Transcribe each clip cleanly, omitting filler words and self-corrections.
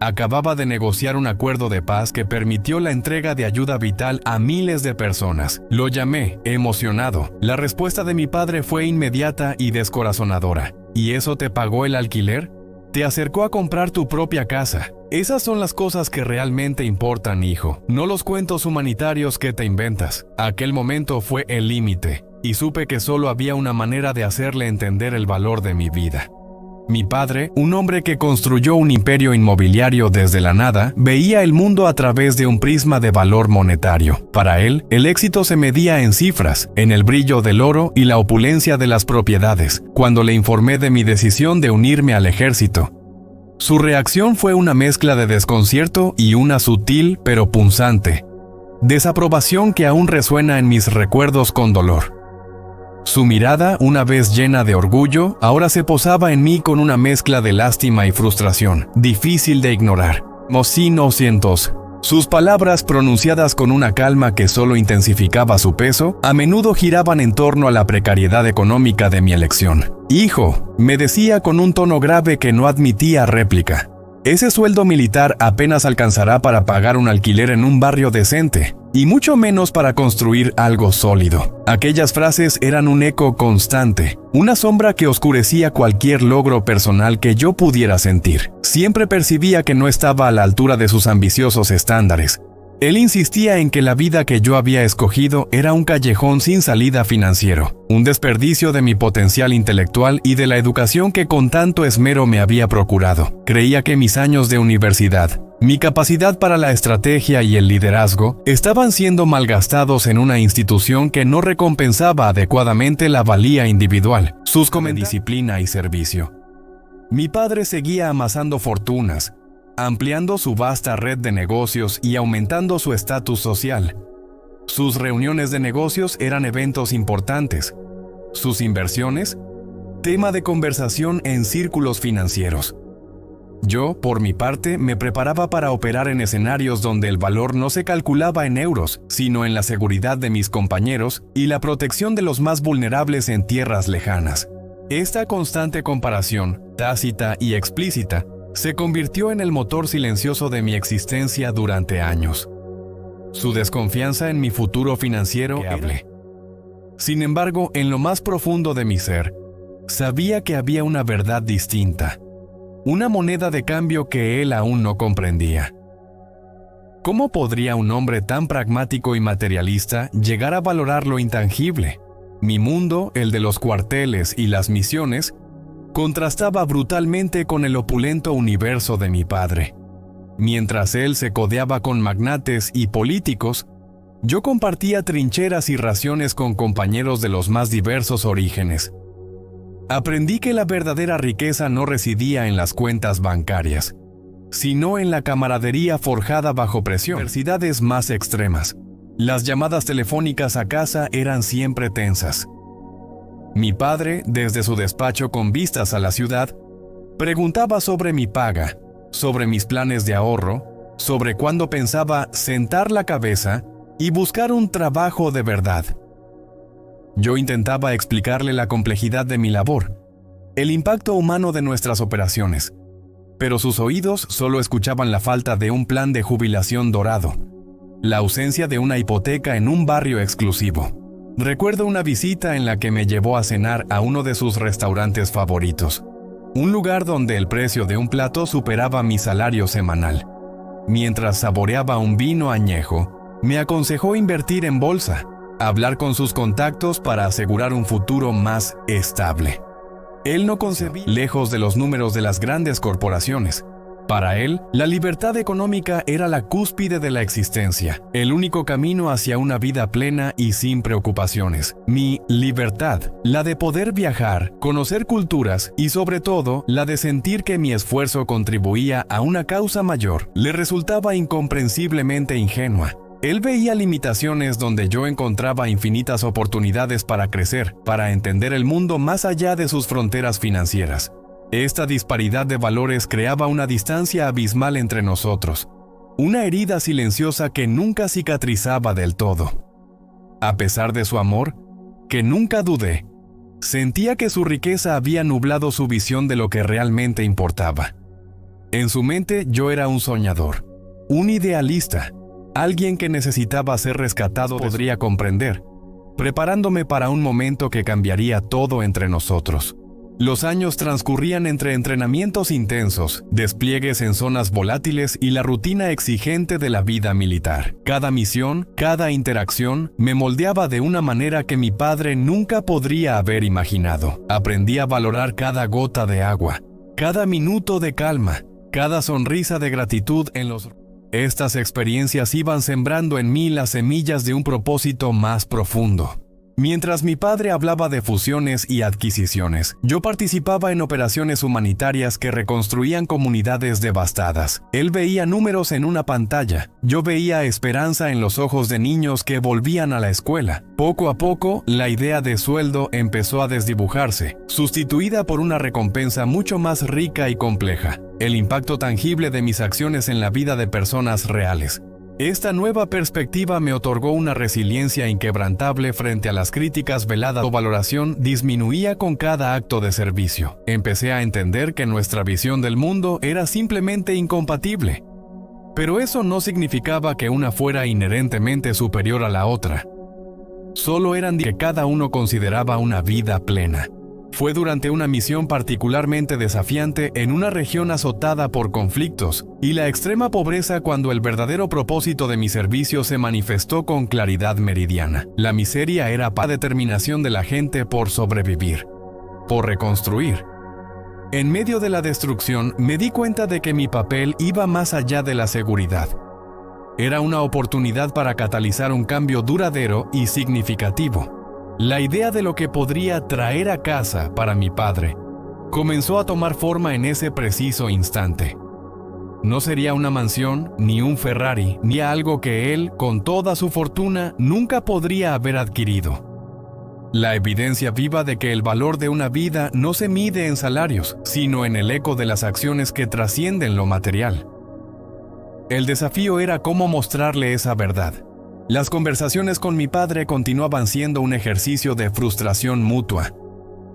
Acababa de negociar un acuerdo de paz que permitió la entrega de ayuda vital a miles de personas. Lo llamé, emocionado. La respuesta de mi padre fue inmediata y descorazonadora. ¿Y eso te pagó el alquiler? Te acercó a comprar tu propia casa. Esas son las cosas que realmente importan, hijo, no los cuentos humanitarios que te inventas. Aquel momento fue el límite, y supe que solo había una manera de hacerle entender el valor de mi vida. Mi padre, un hombre que construyó un imperio inmobiliario desde la nada, veía el mundo a través de un prisma de valor monetario. Para él, el éxito se medía en cifras, en el brillo del oro y la opulencia de las propiedades. Cuando le informé de mi decisión de unirme al ejército, su reacción fue una mezcla de desconcierto y una sutil pero punzante desaprobación que aún resuena en mis recuerdos con dolor. Su mirada, una vez llena de orgullo, ahora se posaba en mí con una mezcla de lástima y frustración, difícil de ignorar. Mocino-cientos. Sus palabras, pronunciadas con una calma que solo intensificaba su peso, a menudo giraban en torno a la precariedad económica de mi elección. «Hijo», me decía con un tono grave que no admitía réplica, «ese sueldo militar apenas alcanzará para pagar un alquiler en un barrio decente, y mucho menos para construir algo sólido». Aquellas frases eran un eco constante, una sombra que oscurecía cualquier logro personal que yo pudiera sentir. Siempre percibía que no estaba a la altura de sus ambiciosos estándares. Él insistía en que la vida que yo había escogido era un callejón sin salida financiero, un desperdicio de mi potencial intelectual y de la educación que con tanto esmero me había procurado. Creía que mis años de universidad, mi capacidad para la estrategia y el liderazgo, estaban siendo malgastados en una institución que no recompensaba adecuadamente la valía individual, sus disciplina y servicio. Mi padre seguía amasando fortunas, ampliando su vasta red de negocios y aumentando su estatus social. Sus reuniones de negocios eran eventos importantes. Sus inversiones, tema de conversación en círculos financieros. Yo, por mi parte, me preparaba para operar en escenarios donde el valor no se calculaba en euros, sino en la seguridad de mis compañeros y la protección de los más vulnerables en tierras lejanas. Esta constante comparación, tácita y explícita, se convirtió en el motor silencioso de mi existencia durante años. Su desconfianza en mi futuro financiero hablé. Sin embargo, en lo más profundo de mi ser, sabía que había una verdad distinta, una moneda de cambio que él aún no comprendía. ¿Cómo podría un hombre tan pragmático y materialista llegar a valorar lo intangible? Mi mundo, el de los cuarteles y las misiones, contrastaba brutalmente con el opulento universo de mi padre. Mientras él se codeaba con magnates y políticos, yo compartía trincheras y raciones con compañeros de los más diversos orígenes. Aprendí que la verdadera riqueza no residía en las cuentas bancarias, sino en la camaradería forjada bajo presión. Adversidades más extremas. Las llamadas telefónicas a casa eran siempre tensas. Mi padre, desde su despacho con vistas a la ciudad, preguntaba sobre mi paga, sobre mis planes de ahorro, sobre cuándo pensaba sentar la cabeza y buscar un trabajo de verdad. Yo intentaba explicarle la complejidad de mi labor, el impacto humano de nuestras operaciones, pero sus oídos solo escuchaban la falta de un plan de jubilación dorado, la ausencia de una hipoteca en un barrio exclusivo. Recuerdo una visita en la que me llevó a cenar a uno de sus restaurantes favoritos, un lugar donde el precio de un plato superaba mi salario semanal. Mientras saboreaba un vino añejo, me aconsejó invertir en bolsa, hablar con sus contactos para asegurar un futuro más estable. Él no concebía lejos de los números de las grandes corporaciones. Para él, la libertad económica era la cúspide de la existencia, el único camino hacia una vida plena y sin preocupaciones. Mi libertad, la de poder viajar, conocer culturas y sobre todo, la de sentir que mi esfuerzo contribuía a una causa mayor, le resultaba incomprensiblemente ingenua. Él veía limitaciones donde yo encontraba infinitas oportunidades para crecer, para entender el mundo más allá de sus fronteras financieras. Esta disparidad de valores creaba una distancia abismal entre nosotros, una herida silenciosa que nunca cicatrizaba del todo. A pesar de su amor, que nunca dudé, sentía que su riqueza había nublado su visión de lo que realmente importaba. En su mente yo era un soñador, un idealista, alguien que necesitaba ser rescatado. Podría comprender, preparándome para un momento que cambiaría todo entre nosotros. Los años transcurrían entre entrenamientos intensos, despliegues en zonas volátiles y la rutina exigente de la vida militar. Cada misión, cada interacción, me moldeaba de una manera que mi padre nunca podría haber imaginado. Aprendí a valorar cada gota de agua, cada minuto de calma, cada sonrisa de gratitud en los... Estas experiencias iban sembrando en mí las semillas de un propósito más profundo. Mientras mi padre hablaba de fusiones y adquisiciones, yo participaba en operaciones humanitarias que reconstruían comunidades devastadas. Él veía números en una pantalla, yo veía esperanza en los ojos de niños que volvían a la escuela. Poco a poco, la idea de sueldo empezó a desdibujarse, sustituida por una recompensa mucho más rica y compleja: el impacto tangible de mis acciones en la vida de personas reales. Esta nueva perspectiva me otorgó una resiliencia inquebrantable frente a las críticas veladas. Mi valoración disminuía con cada acto de servicio. Empecé a entender que nuestra visión del mundo era simplemente incompatible. Pero eso no significaba que una fuera inherentemente superior a la otra. Solo eran que cada uno consideraba una vida plena. Fue durante una misión particularmente desafiante en una región azotada por conflictos y la extrema pobreza cuando el verdadero propósito de mi servicio se manifestó con claridad meridiana. La miseria era la determinación de la gente por sobrevivir, por reconstruir. En medio de la destrucción, me di cuenta de que mi papel iba más allá de la seguridad. Era una oportunidad para catalizar un cambio duradero y significativo. La idea de lo que podría traer a casa para mi padre comenzó a tomar forma en ese preciso instante. No sería una mansión, ni un Ferrari, ni algo que él, con toda su fortuna, nunca podría haber adquirido. La evidencia viva de que el valor de una vida no se mide en salarios, sino en el eco de las acciones que trascienden lo material. El desafío era cómo mostrarle esa verdad. Las conversaciones con mi padre continuaban siendo un ejercicio de frustración mutua.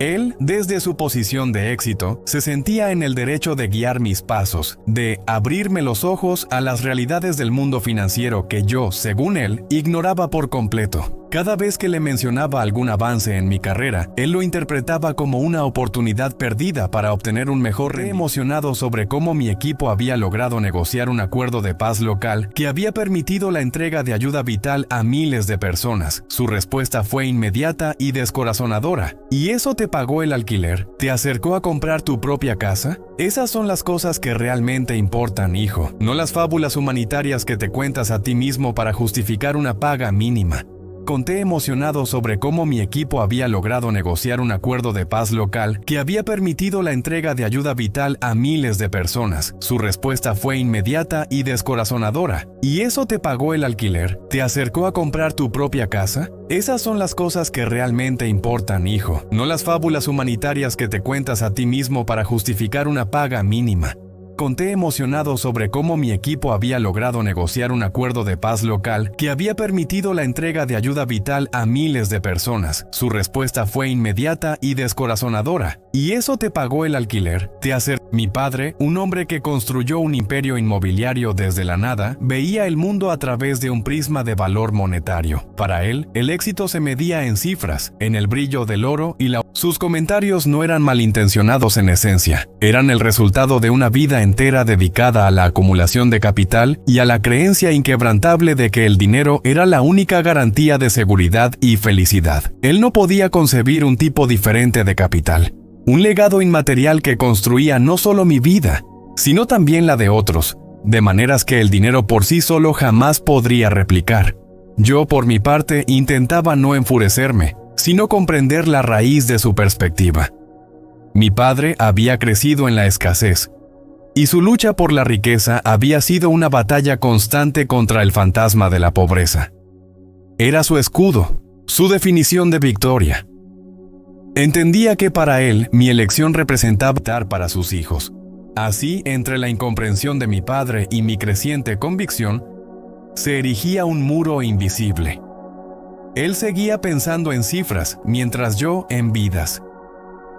Él, desde su posición de éxito, se sentía en el derecho de guiar mis pasos, de abrirme los ojos a las realidades del mundo financiero que yo, según él, ignoraba por completo. Cada vez que le mencionaba algún avance en mi carrera, él lo interpretaba como una oportunidad perdida para obtener un mejor rendimiento. Emocionado sobre cómo mi equipo había logrado negociar un acuerdo de paz local que había permitido la entrega de ayuda vital a miles de personas. Su respuesta fue inmediata y descorazonadora. ¿Y eso te pagó el alquiler? ¿Te acercó a comprar tu propia casa? Esas son las cosas que realmente importan, hijo, no las fábulas humanitarias que te cuentas a ti mismo para justificar una paga mínima. Conté emocionado sobre cómo mi equipo había logrado negociar un acuerdo de paz local que había permitido la entrega de ayuda vital a miles de personas. Su respuesta fue inmediata y descorazonadora. ¿Y eso te pagó el alquiler? ¿Te acercó a comprar tu propia casa? Esas son las cosas que realmente importan, hijo, no las fábulas humanitarias que te cuentas a ti mismo para justificar una paga mínima. Conté emocionado sobre cómo mi equipo había logrado negociar un acuerdo de paz local que había permitido la entrega de ayuda vital a miles de personas. Su respuesta fue inmediata y descorazonadora. ¿Y eso te pagó el alquiler? Mi padre, un hombre que construyó un imperio inmobiliario desde la nada, veía el mundo a través de un prisma de valor monetario. Para él, el éxito se medía en cifras, en el brillo del oro y la... Sus comentarios no eran malintencionados en esencia, eran el resultado de una vida entera dedicada a la acumulación de capital y a la creencia inquebrantable de que el dinero era la única garantía de seguridad y felicidad. Él no podía concebir un tipo diferente de capital. Un legado inmaterial que construía no solo mi vida, sino también la de otros, de maneras que el dinero por sí solo jamás podría replicar. Yo, por mi parte, intentaba no enfurecerme, sino comprender la raíz de su perspectiva. Mi padre había crecido en la escasez, y su lucha por la riqueza había sido una batalla constante contra el fantasma de la pobreza. Era su escudo, su definición de victoria. Entendía que para él mi elección representaba dar para sus hijos. Así, entre la incomprensión de mi padre y mi creciente convicción, se erigía un muro invisible. Él seguía pensando en cifras, mientras yo en vidas.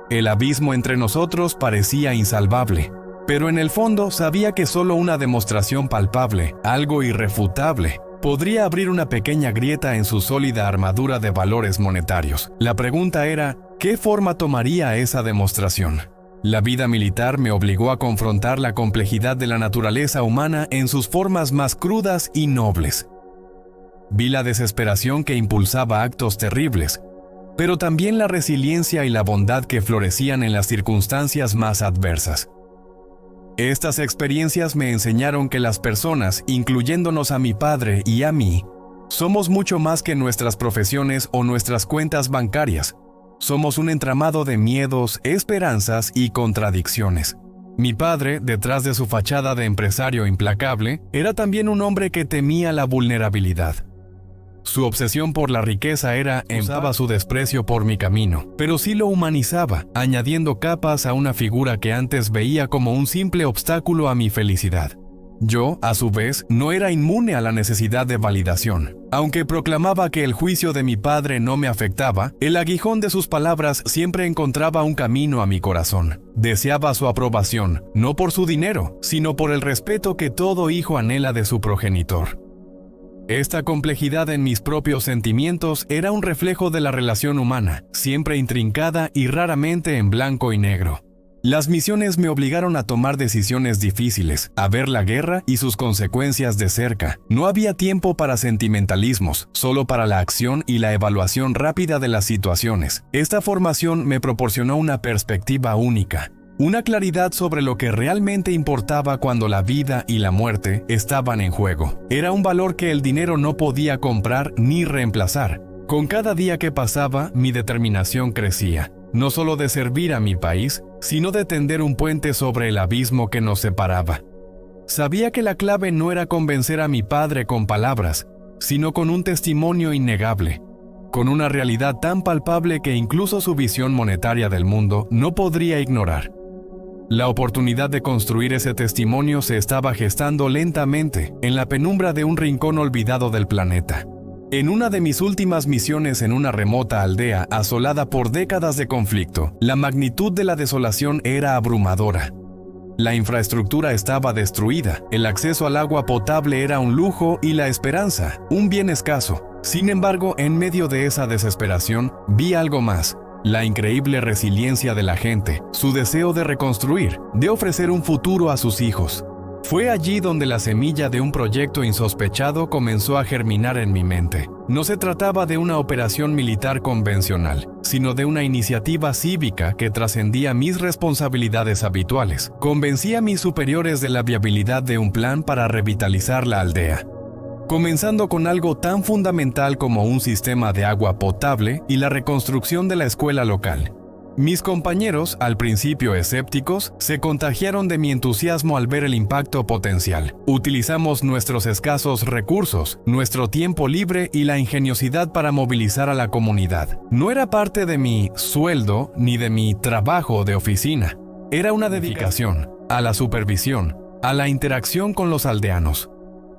El abismo entre nosotros parecía insalvable. Pero en el fondo sabía que solo una demostración palpable, algo irrefutable, podría abrir una pequeña grieta en su sólida armadura de valores monetarios. La pregunta era, ¿qué forma tomaría esa demostración? La vida militar me obligó a confrontar la complejidad de la naturaleza humana en sus formas más crudas y nobles. Vi la desesperación que impulsaba actos terribles, pero también la resiliencia y la bondad que florecían en las circunstancias más adversas. Estas experiencias me enseñaron que las personas, incluyéndonos a mi padre y a mí, somos mucho más que nuestras profesiones o nuestras cuentas bancarias. Somos un entramado de miedos, esperanzas y contradicciones. Mi padre, detrás de su fachada de empresario implacable, era también un hombre que temía la vulnerabilidad. Su obsesión por la riqueza usaba su desprecio por mi camino, pero sí lo humanizaba, añadiendo capas a una figura que antes veía como un simple obstáculo a mi felicidad. Yo, a su vez, no era inmune a la necesidad de validación. Aunque proclamaba que el juicio de mi padre no me afectaba, el aguijón de sus palabras siempre encontraba un camino a mi corazón. Deseaba su aprobación, no por su dinero, sino por el respeto que todo hijo anhela de su progenitor. Esta complejidad en mis propios sentimientos era un reflejo de la relación humana, siempre intrincada y raramente en blanco y negro. Las misiones me obligaron a tomar decisiones difíciles, a ver la guerra y sus consecuencias de cerca. No había tiempo para sentimentalismos, solo para la acción y la evaluación rápida de las situaciones. Esta formación me proporcionó una perspectiva única, una claridad sobre lo que realmente importaba cuando la vida y la muerte estaban en juego. Era un valor que el dinero no podía comprar ni reemplazar. Con cada día que pasaba, mi determinación crecía, no solo de servir a mi país, sino de tender un puente sobre el abismo que nos separaba. Sabía que la clave no era convencer a mi padre con palabras, sino con un testimonio innegable, con una realidad tan palpable que incluso su visión monetaria del mundo no podría ignorar. La oportunidad de construir ese testimonio se estaba gestando lentamente en la penumbra de un rincón olvidado del planeta. En una de mis últimas misiones en una remota aldea asolada por décadas de conflicto, la magnitud de la desolación era abrumadora. La infraestructura estaba destruida, el acceso al agua potable era un lujo y la esperanza, un bien escaso. Sin embargo, en medio de esa desesperación, vi algo más. La increíble resiliencia de la gente, su deseo de reconstruir, de ofrecer un futuro a sus hijos. Fue allí donde la semilla de un proyecto insospechado comenzó a germinar en mi mente. No se trataba de una operación militar convencional, sino de una iniciativa cívica que trascendía mis responsabilidades habituales. Convencí a mis superiores de la viabilidad de un plan para revitalizar la aldea, comenzando con algo tan fundamental como un sistema de agua potable y la reconstrucción de la escuela local. Mis compañeros, al principio escépticos, se contagiaron de mi entusiasmo al ver el impacto potencial. Utilizamos nuestros escasos recursos, nuestro tiempo libre y la ingeniosidad para movilizar a la comunidad. No era parte de mi sueldo ni de mi trabajo de oficina. Era una dedicación a la supervisión, a la interacción con los aldeanos.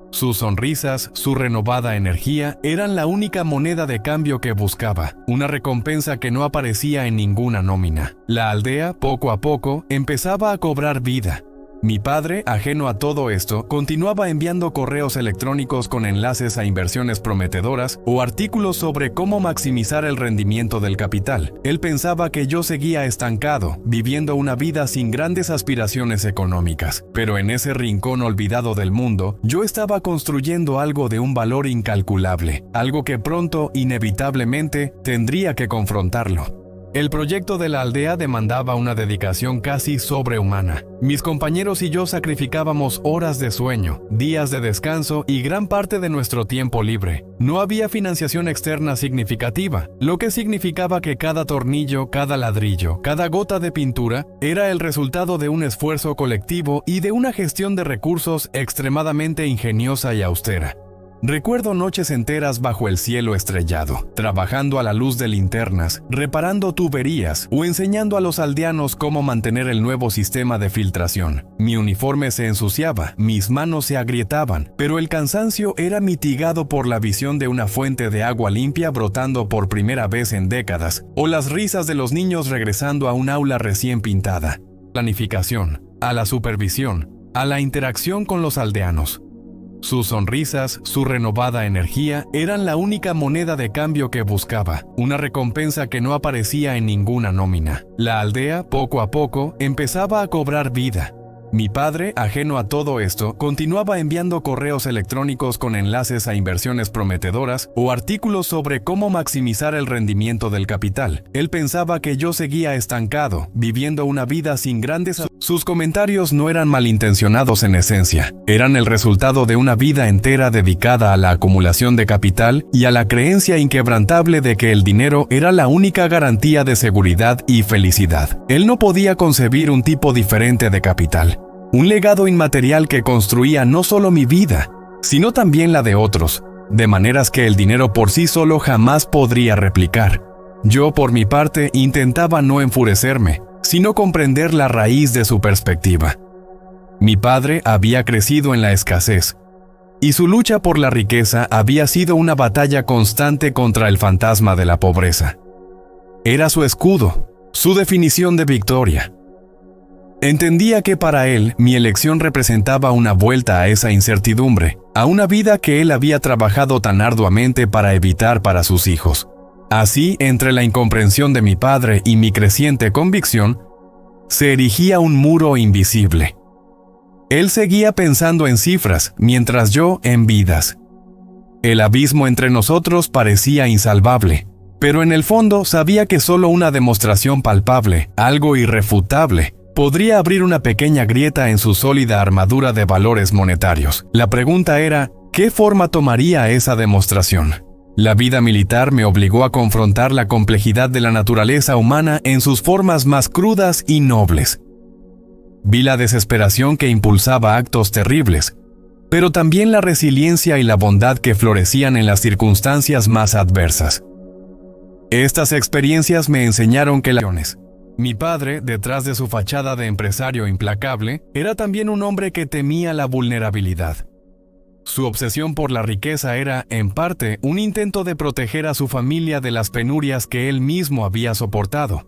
Sus sonrisas, su renovada energía, eran la única moneda de cambio que buscaba, una recompensa que no aparecía en ninguna nómina. La aldea, poco a poco, empezaba a cobrar vida. Mi padre, ajeno a todo esto, continuaba enviando correos electrónicos con enlaces a inversiones prometedoras o artículos sobre cómo maximizar el rendimiento del capital. Él pensaba que yo seguía estancado, viviendo una vida sin grandes aspiraciones económicas. Pero en ese rincón olvidado del mundo, yo estaba construyendo algo de un valor incalculable, algo que pronto, inevitablemente, tendría que confrontarlo. El proyecto de la aldea demandaba una dedicación casi sobrehumana. Mis compañeros y yo sacrificábamos horas de sueño, días de descanso y gran parte de nuestro tiempo libre. No había financiación externa significativa, lo que significaba que cada tornillo, cada ladrillo, cada gota de pintura era el resultado de un esfuerzo colectivo y de una gestión de recursos extremadamente ingeniosa y austera. Recuerdo noches enteras bajo el cielo estrellado, trabajando a la luz de linternas, reparando tuberías o enseñando a los aldeanos cómo mantener el nuevo sistema de filtración. Mi uniforme se ensuciaba, mis manos se agrietaban, pero el cansancio era mitigado por la visión de una fuente de agua limpia brotando por primera vez en décadas, o las risas de los niños regresando a un aula recién pintada. Planificación. a la supervisión, a la interacción con los aldeanos. Sus sonrisas, su renovada energía eran la única moneda de cambio que buscaba, una recompensa que no aparecía en ninguna nómina. La aldea, poco a poco, empezaba a cobrar vida. Mi padre, ajeno a todo esto, continuaba enviando correos electrónicos con enlaces a inversiones prometedoras o artículos sobre cómo maximizar el rendimiento del capital. Él pensaba que yo seguía estancado, viviendo una vida sin grandes... Sus comentarios no eran malintencionados en esencia, eran el resultado de una vida entera dedicada a la acumulación de capital y a la creencia inquebrantable de que el dinero era la única garantía de seguridad y felicidad. Él no podía concebir un tipo diferente de capital. Un legado inmaterial que construía no solo mi vida, sino también la de otros, de maneras que el dinero por sí solo jamás podría replicar. Yo, por mi parte, intentaba no enfurecerme, sino comprender la raíz de su perspectiva. Mi padre había crecido en la escasez, y su lucha por la riqueza había sido una batalla constante contra el fantasma de la pobreza. Era su escudo, su definición de victoria. Entendía que para él mi elección representaba una vuelta a esa incertidumbre, a una vida que él había trabajado tan arduamente para evitar para sus hijos. Así, entre la incomprensión de mi padre y mi creciente convicción, se erigía un muro invisible. Él seguía pensando en cifras, mientras yo en vidas. El abismo entre nosotros parecía insalvable, pero en el fondo sabía que solo una demostración palpable, algo irrefutable, podría abrir una pequeña grieta en su sólida armadura de valores monetarios. La pregunta era, ¿qué forma tomaría esa demostración? La vida militar me obligó a confrontar la complejidad de la naturaleza humana en sus formas más crudas y nobles. Vi la desesperación que impulsaba actos terribles, pero también la resiliencia y la bondad que florecían en las circunstancias más adversas. Estas experiencias me enseñaron que mi padre, detrás de su fachada de empresario implacable, era también un hombre que temía la vulnerabilidad. Su obsesión por la riqueza era, en parte, un intento de proteger a su familia de las penurias que él mismo había soportado.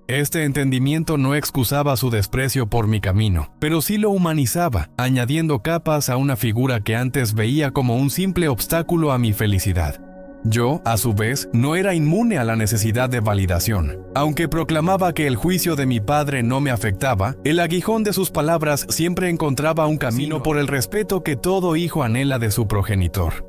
Este entendimiento no excusaba su desprecio por mi camino, pero sí lo humanizaba, añadiendo capas a una figura que antes veía como un simple obstáculo a mi felicidad. Yo, a su vez, no era inmune a la necesidad de validación. Aunque proclamaba que el juicio de mi padre no me afectaba, el aguijón de sus palabras siempre encontraba un camino por el respeto que todo hijo anhela de su progenitor.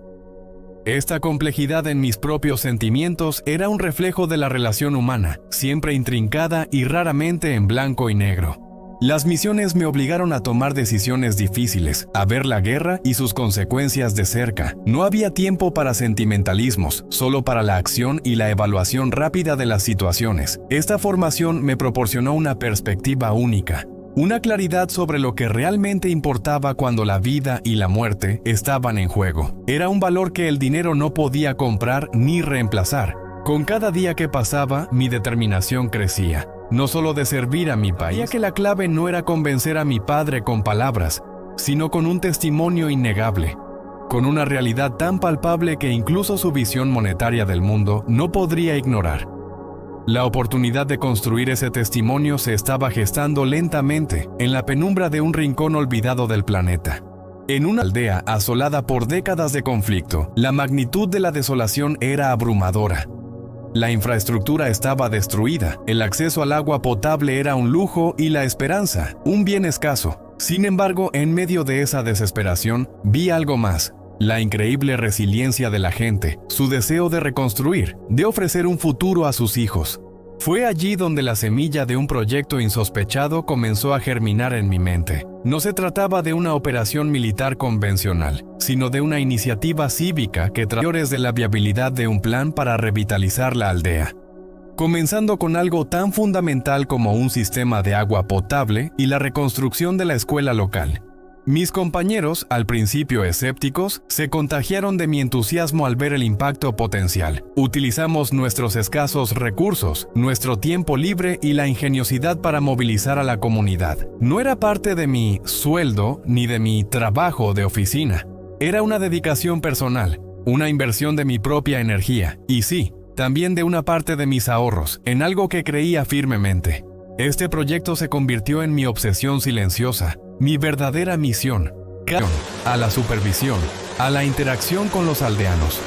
Esta complejidad en mis propios sentimientos era un reflejo de la relación humana, siempre intrincada y raramente en blanco y negro. Las misiones me obligaron a tomar decisiones difíciles, a ver la guerra y sus consecuencias de cerca. No había tiempo para sentimentalismos, solo para la acción y la evaluación rápida de las situaciones. Esta formación me proporcionó una perspectiva única, una claridad sobre lo que realmente importaba cuando la vida y la muerte estaban en juego. Era un valor que el dinero no podía comprar ni reemplazar. Con cada día que pasaba, mi determinación crecía. No solo de servir a mi país. Sabía que la clave no era convencer a mi padre con palabras, sino con un testimonio innegable, con una realidad tan palpable que incluso su visión monetaria del mundo no podría ignorar. La oportunidad de construir ese testimonio se estaba gestando lentamente en la penumbra de un rincón olvidado del planeta. En una aldea asolada por décadas de conflicto, la magnitud de la desolación era abrumadora. La infraestructura estaba destruida, el acceso al agua potable era un lujo y la esperanza, un bien escaso. Sin embargo, en medio de esa desesperación, vi algo más: la increíble resiliencia de la gente, su deseo de reconstruir, de ofrecer un futuro a sus hijos. Fue allí donde la semilla de un proyecto insospechado comenzó a germinar en mi mente. No se trataba de una operación militar convencional, sino de una iniciativa cívica que trataba de la viabilidad de un plan para revitalizar la aldea. Comenzando con algo tan fundamental como un sistema de agua potable y la reconstrucción de la escuela local. Mis compañeros, al principio escépticos, se contagiaron de mi entusiasmo al ver el impacto potencial. Utilizamos nuestros escasos recursos, nuestro tiempo libre y la ingeniosidad para movilizar a la comunidad. No era parte de mi sueldo ni de mi trabajo de oficina. Era una dedicación personal, una inversión de mi propia energía y sí, también de una parte de mis ahorros, en algo que creía firmemente. Este proyecto se convirtió en mi obsesión silenciosa, mi verdadera misión, a la supervisión, a la interacción con los aldeanos.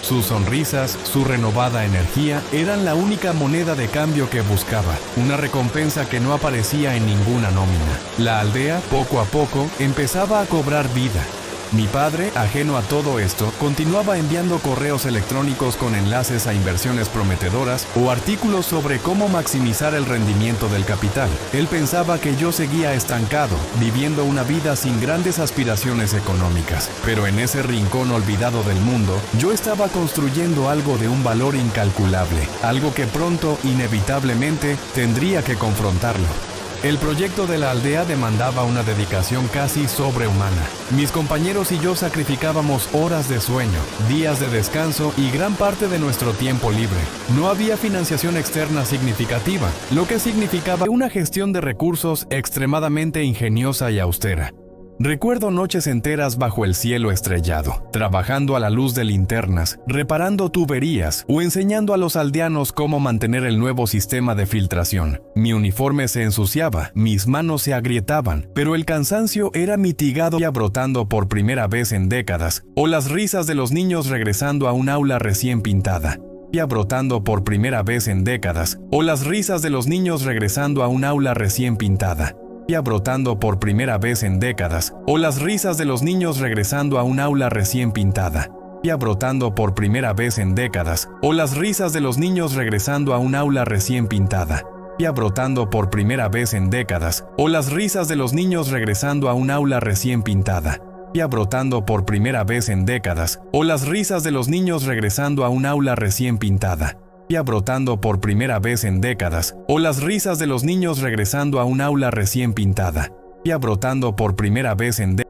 Sus sonrisas, su renovada energía eran la única moneda de cambio que buscaba, una recompensa que no aparecía en ninguna nómina. La aldea, poco a poco, empezaba a cobrar vida. Mi padre, ajeno a todo esto, continuaba enviando correos electrónicos con enlaces a inversiones prometedoras o artículos sobre cómo maximizar el rendimiento del capital. Él pensaba que yo seguía estancado, viviendo una vida sin grandes aspiraciones económicas. Pero en ese rincón olvidado del mundo, yo estaba construyendo algo de un valor incalculable, algo que pronto, inevitablemente, tendría que confrontarlo. El proyecto de la aldea demandaba una dedicación casi sobrehumana. Mis compañeros y yo sacrificábamos horas de sueño, días de descanso y gran parte de nuestro tiempo libre. No había financiación externa significativa, lo que significaba una gestión de recursos extremadamente ingeniosa y austera. Recuerdo noches enteras bajo el cielo estrellado, trabajando a la luz de linternas, reparando tuberías o enseñando a los aldeanos cómo mantener el nuevo sistema de filtración. Mi uniforme se ensuciaba, mis manos se agrietaban, pero el cansancio era mitigado ya brotando por primera vez en décadas, o las risas de los niños regresando a un aula recién pintada. Ya brotando por primera vez en décadas, o las risas de los niños regresando a un aula recién pintada. Brotando por primera vez en décadas, o las risas de los niños regresando a un aula recién pintada. Brotando por primera vez en décadas, o las risas de los niños regresando a un aula recién pintada. Brotando por primera vez en décadas, o las risas de los niños regresando a un aula recién pintada. Brotando por primera vez en décadas, o las risas de los niños regresando a un aula recién pintada. Brotando por primera vez en décadas, o las risas de los niños regresando a un aula recién pintada. Brotando por primera vez en décadas.